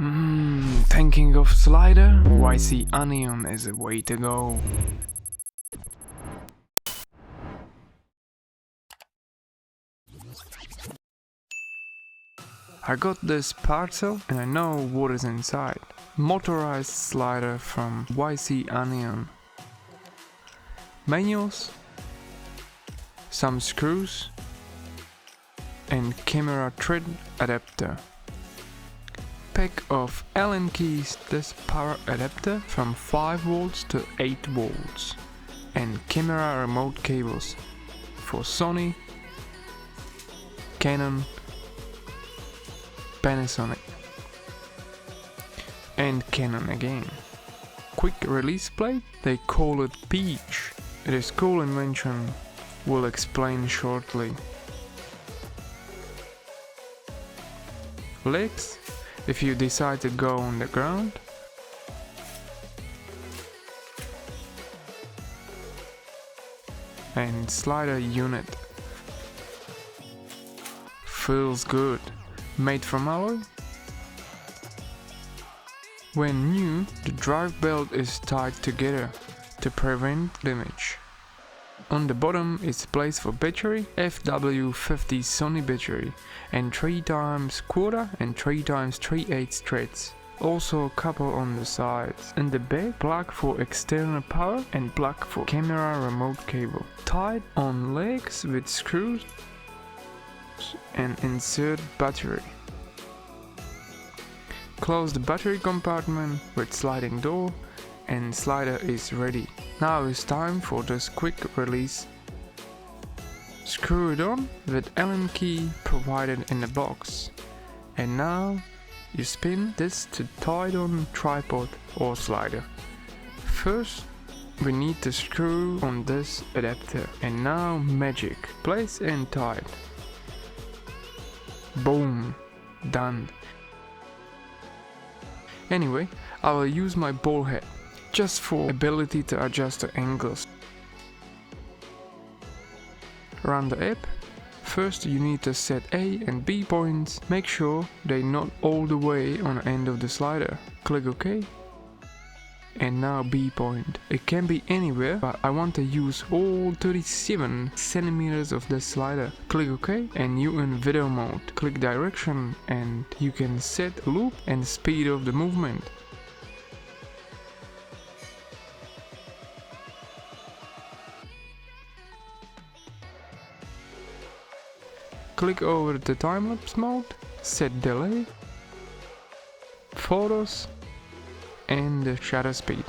Thinking of slider? YC Onion is a way to go. I got this parcel and I know what is inside. Motorized slider from YC Onion. Manuals, some screws and camera thread adapter. Pack of Allen keys, this power adapter from 5 volts to 8 volts, and camera remote cables for Sony, Canon, Panasonic and Canon again. Quick release plate, they call it Peach. It is cool invention, we'll explain shortly. Legs, if you decide to go on the ground. And slider unit. Feels good. Made from alloy. When new, the drive belt is tied together to prevent damage. On the bottom is place for battery, FW50 Sony battery, and 3x1/4 and 3x3/8 threads. Also a couple on the sides. In the back, plug for external power and plug for camera remote cable. Tied on legs with screws and insert battery. Close the battery compartment with sliding door and slider is ready. Now it's time for this quick release. Screw it on with Allen key provided in the box. And now you spin this to tie it on tripod or slider. First we need to screw on this adapter and now magic. Place and tie it. Boom, done. Anyway, I will use my ball head just for ability to adjust the angles. Run the app. First you need to set A and B points. Make sure they're not all the way on the end of the slider. Click OK. And now B point. It can be anywhere, but I want to use all 37 centimeters of the slider. Click OK and you in video mode. Click direction and you can set loop and speed of the movement. Click over the time-lapse mode, set delay, photos and the shutter speed.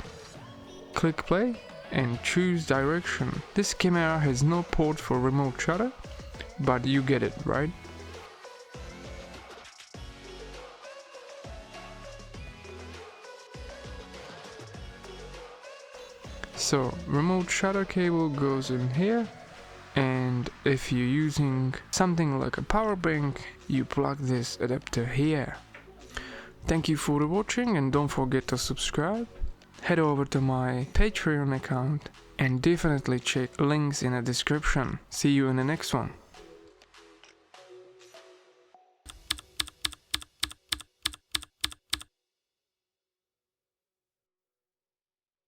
Click play and choose direction. This camera has no port for remote shutter, but you get it, right? So remote shutter cable goes in here. And if you're using something like a power bank, you plug this adapter here. Thank you for watching and don't forget to subscribe. Head over to my Patreon account and definitely check links in the description. See you in the next one.